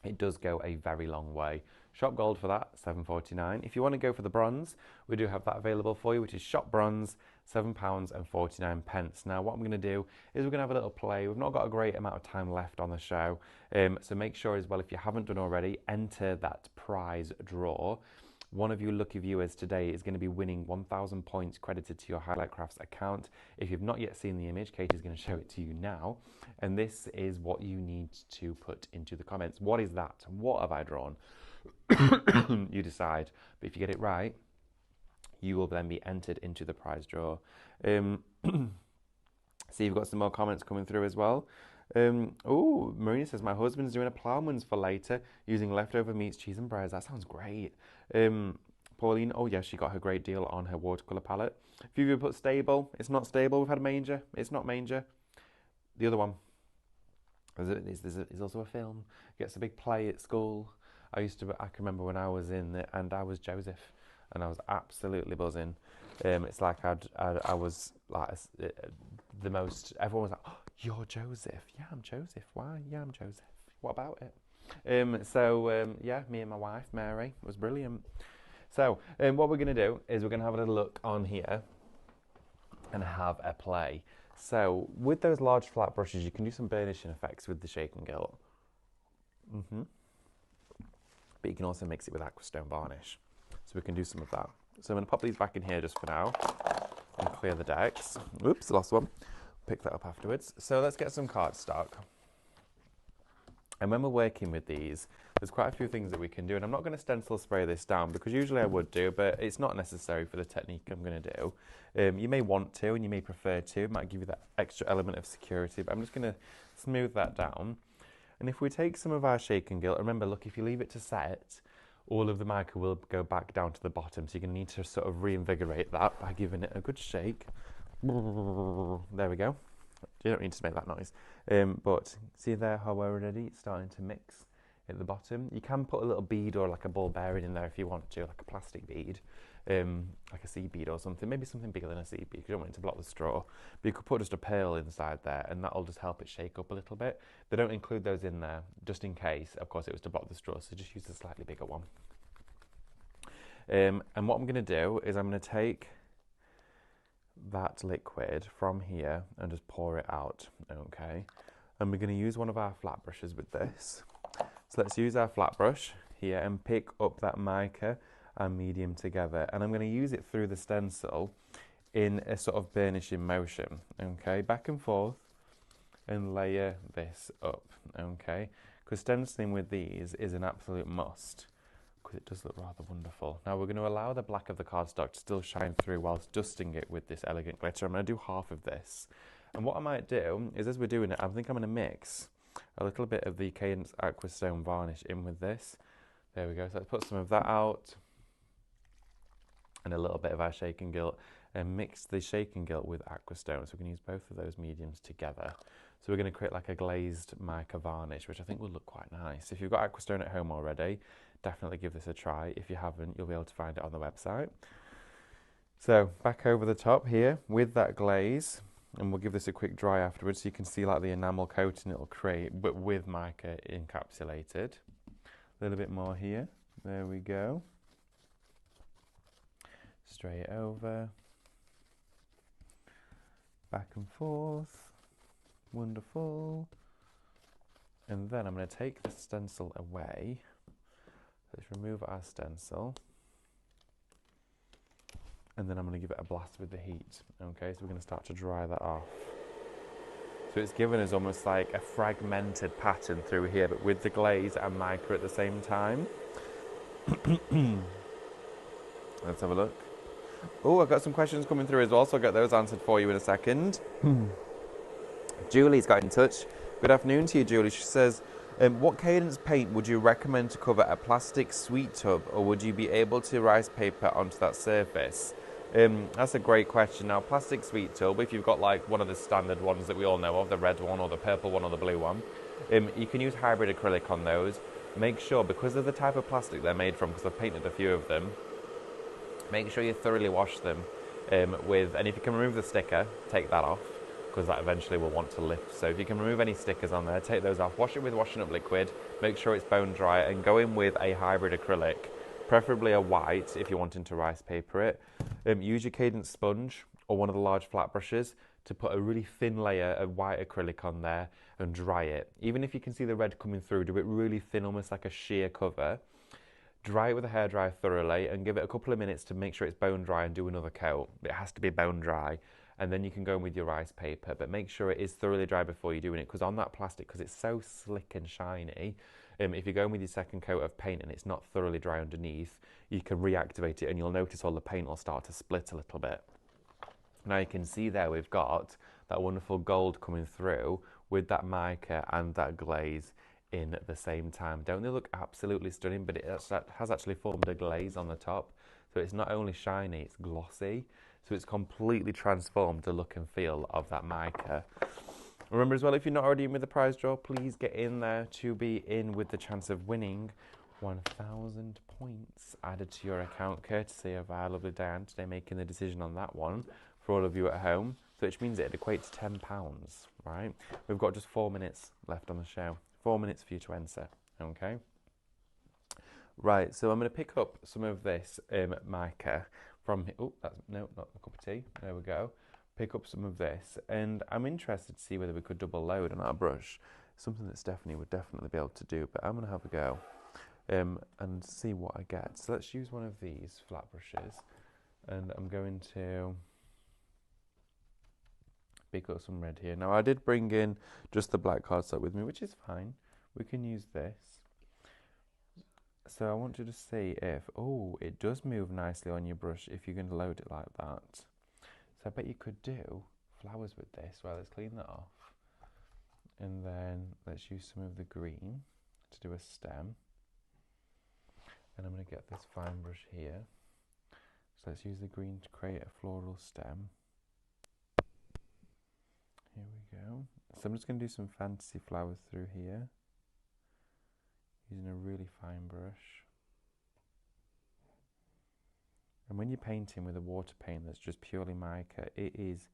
It does go a very long way. Shop gold for that, £7.49. If you want to go for the bronze, we do have that available for you, which is shop bronze, £7.49. Now, what I'm going to do is we're going to have a little play. We've not got a great amount of time left on the show, so make sure as well, if you haven't done already, enter that prize draw. One of you lucky viewers today is going to be winning 1,000 points credited to your Highlight Crafts account. If you've not yet seen the image, Katie's going to show it to you now. And this is what you need to put into the comments. What is that? What have I drawn? You decide. But if you get it right, you will then be entered into the prize draw. See, you've got some more comments coming through as well. Oh, Marina says, my husband's doing a ploughman's for later using leftover meats, cheese and breads. That sounds great. Pauline, oh yeah, she got her great deal on her watercolour palette. A few of you put stable. It's not stable. We've had manger. It's not manger. The other one. There's also a film. Gets a big play at school. I can remember when I was in it and I was Joseph and I was absolutely buzzing. It's like I was like the most, everyone was like, oh, you're Joseph. Yeah, I'm Joseph. Why? Yeah, I'm Joseph. What about it? Yeah, me and my wife, Mary, was brilliant. So what we're going to do is we're going to have a little look on here and have a play. So with those large flat brushes, you can do some burnishing effects with the shaking gilt. But you can also mix it with aquastone varnish. So we can do some of that. So I'm going to pop these back in here just for now and clear the decks. Oops, lost one. Pick that up afterwards. So let's get some cardstock. And when we're working with these, there's quite a few things that we can do. And I'm not going to stencil spray this down because usually I would do, but it's not necessary for the technique I'm going to do. You may want to and you may prefer to. It might give you that extra element of security, but I'm just going to smooth that down. And if we take some of our shaking gilt, remember, look, if you leave it to set, all of the mica will go back down to the bottom. So you're going to need to sort of reinvigorate that by giving it a good shake. There we go. You don't need to make that noise. But see there how we're already starting to mix at the bottom. You can put a little bead or like a ball bearing in there if you want to, like a plastic bead, like a seed bead or something. Maybe something bigger than a seed bead because you don't want it to block the straw. But you could put just a pearl inside there and that'll just help it shake up a little bit. They don't include those in there just in case, of course, it was to block the straw. So just use a slightly bigger one. And what I'm going to do is I'm going to take that liquid from here and just pour it out, okay? And we're going to use one of our flat brushes with this. So let's use our flat brush here and pick up that mica and medium together. And I'm going to use it through the stencil in a sort of burnishing motion, okay? Back and forth and layer this up, okay? Because stenciling with these is an absolute must because it does look rather wonderful. Now we're going to allow the black of the cardstock to still shine through whilst dusting it with this elegant glitter. I'm going to do half of this. And what I might do is as we're doing it, I think I'm going to mix a little bit of the Cadence Aquastone varnish in with this. There we go. So let's put some of that out and a little bit of our shaking gilt and mix the shaking gilt with Aquastone. So we can use both of those mediums together. So we're going to create like a glazed mica varnish, which I think will look quite nice. If you've got Aquastone at home already, definitely give this a try. If you haven't, you'll be able to find it on the website. So back over the top here with that glaze, and we'll give this a quick dry afterwards so you can see like the enamel coating it'll create, but with mica encapsulated. A little bit more here. There we go. Straight over. Back and forth. Wonderful. And then I'm going to take the stencil away. Let's remove our stencil. And then I'm going to give it a blast with the heat. Okay, so we're going to start to dry that off. So it's given us almost like a fragmented pattern through here, but with the glaze and mica at the same time. Let's have a look. Oh, I've got some questions coming through as well, so I'll get those answered for you in a second. Julie's got in touch. Good afternoon to you, Julie. She says, what cadence paint would you recommend to cover a plastic sweet tub, or would you be able to rice paper onto that surface? That's a great question. Now, plastic sweet tub, if you've got like one of the standard ones that we all know of, the red one or the purple one or the blue one, you can use hybrid acrylic on those. Make sure, because of the type of plastic they're made from, because I've painted a few of them, make sure you thoroughly wash them with, and if you can remove the sticker, take that off, because that eventually will want to lift. So if you can remove any stickers on there, take those off, wash it with washing up liquid, make sure it's bone dry, and go in with a hybrid acrylic, preferably a white if you're wanting to rice paper it. Use your Cadence sponge or one of the large flat brushes to put a really thin layer of white acrylic on there and dry it. Even if you can see the red coming through, do it really thin, almost like a sheer cover. Dry it with a hairdryer thoroughly and give it a couple of minutes to make sure it's bone dry and do another coat. It has to be bone dry. And then you can go in with your rice paper, but make sure it is thoroughly dry before you're doing it, because on that plastic, because it's so slick and shiny, if you go in with your second coat of paint and it's not thoroughly dry underneath, you can reactivate it and you'll notice all the paint will start to split a little bit. Now you can see there we've got that wonderful gold coming through with that mica and that glaze in at the same time. Don't they look absolutely stunning? But it has actually formed a glaze on the top. So it's not only shiny, it's glossy. So it's completely transformed the look and feel of that mica. Remember as well, if you're not already in with the prize draw, please get in there to be in with the chance of winning 1,000 points added to your account, courtesy of our lovely Diane today making the decision on that one for all of you at home. So which means it equates to £10, right? We've got just 4 minutes left on the show. 4 minutes for you to enter, okay? Right, so I'm going to pick up some of this mica from, oh, that's, no, not a cup of tea, there we go. Pick up some of this, and I'm interested to see whether we could double load on our brush, something that Stephanie would definitely be able to do, but I'm going to have a go and see what I get. So let's use one of these flat brushes, and I'm going to pick up some red here. Now I did bring in just the black cardstock with me, which is fine. We can use this. So I want you to see if, oh, it does move nicely on your brush if you're going to load it like that. So I bet you could do flowers with this. Well, let's clean that off. And then let's use some of the green to do a stem. And I'm going to get this fine brush here. So let's use the green to create a floral stem. Here we go. So I'm just going to do some fantasy flowers through here, using a really fine brush. And when you're painting with a water paint that's just purely mica, it is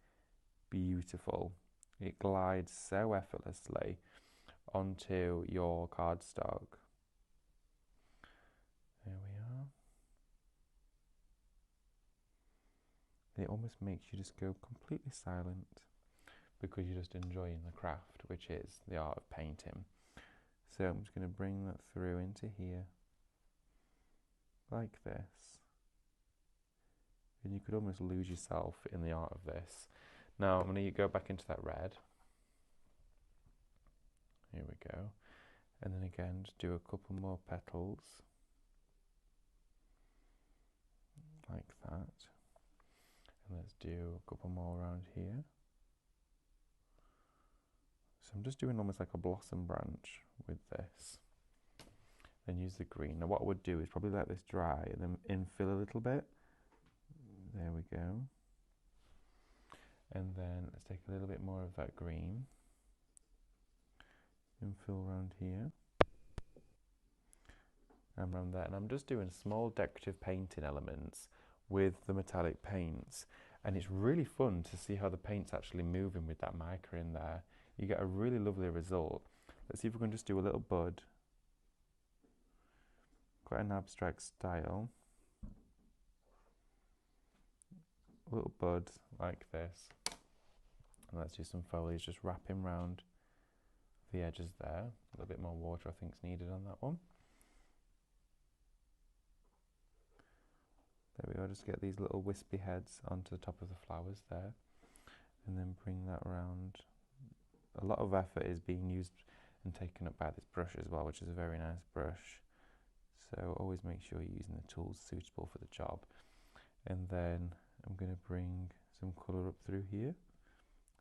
beautiful. It glides so effortlessly onto your cardstock. There we are. It almost makes you just go completely silent, because you're just enjoying the craft, which is the art of painting. So I'm just going to bring that through into here, like this. And you could almost lose yourself in the art of this. Now I'm going to go back into that red. Here we go. And then again, just do a couple more petals, like that. And let's do a couple more around here. So I'm just doing almost like a blossom branch with this. Then use the green. Now what I would do is probably let this dry and then infill a little bit. There we go. And then let's take a little bit more of that green. Infill around here. And around there. And I'm just doing small decorative painting elements with the metallic paints, and it's really fun to see how the paint's actually moving with that mica in there. You get a really lovely result. Let's see if we can just do a little bud. Quite an abstract style. A little bud like this. And let's do some foliage, just wrapping round the edges there. A little bit more water I think is needed on that one. There we go, just get these little wispy heads onto the top of the flowers there, and then bring that around. A lot of effort is being used and taken up by this brush as well, which is a very nice brush. So always make sure you're using the tools suitable for the job. And then I'm going to bring some colour up through here,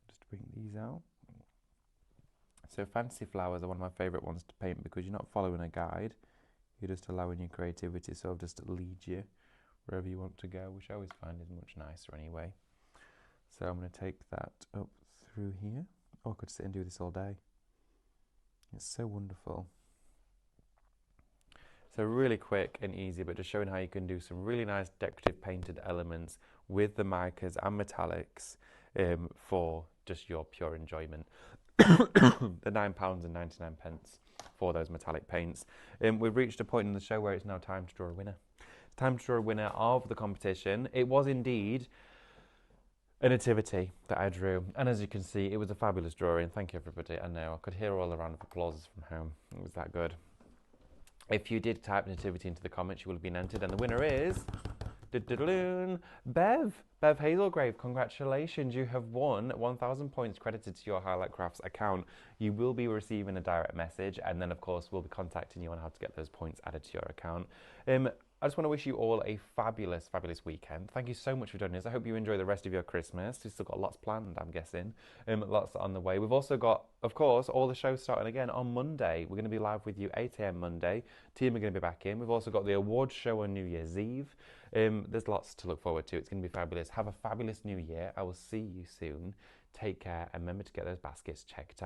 just to bring these out. So fancy flowers are one of my favourite ones to paint because you're not following a guide, you're just allowing your creativity to sort of just lead you wherever you want to go, which I always find is much nicer anyway. So I'm going to take that up through here. Oh, I could sit and do this all day. It's so wonderful. So really quick and easy, but just showing how you can do some really nice decorative painted elements with the micas and metallics for just your pure enjoyment. The £9.99 for those metallic paints. We've reached a point in the show where it's now time to draw a winner. It's time to draw a winner of the competition. It was indeed a nativity that I drew, and as you can see, it was a fabulous drawing. Thank you, everybody. I know I could hear all the round of applause from home. It was that good. If you did type nativity into the comments, you will have been entered, and the winner is Bev Hazelgrave. Congratulations, you have won 1,000 points credited to your Highlight Crafts account. You will be receiving a direct message, and then of course we'll be contacting you on how to get those points added to your account. I just want to wish you all a fabulous weekend. Thank you so much for joining us. I hope you enjoy the rest of your Christmas. We've still got lots planned, I'm guessing. Lots on the way. We've also got, of course, all the shows starting again on Monday. We're going to be live with you 8 AM Monday. Team are going to be back in. We've also got the awards show on New Year's Eve. There's lots to look forward to. It's going to be fabulous. Have a fabulous new year. I will see you soon. Take care, and remember to get those baskets checked out.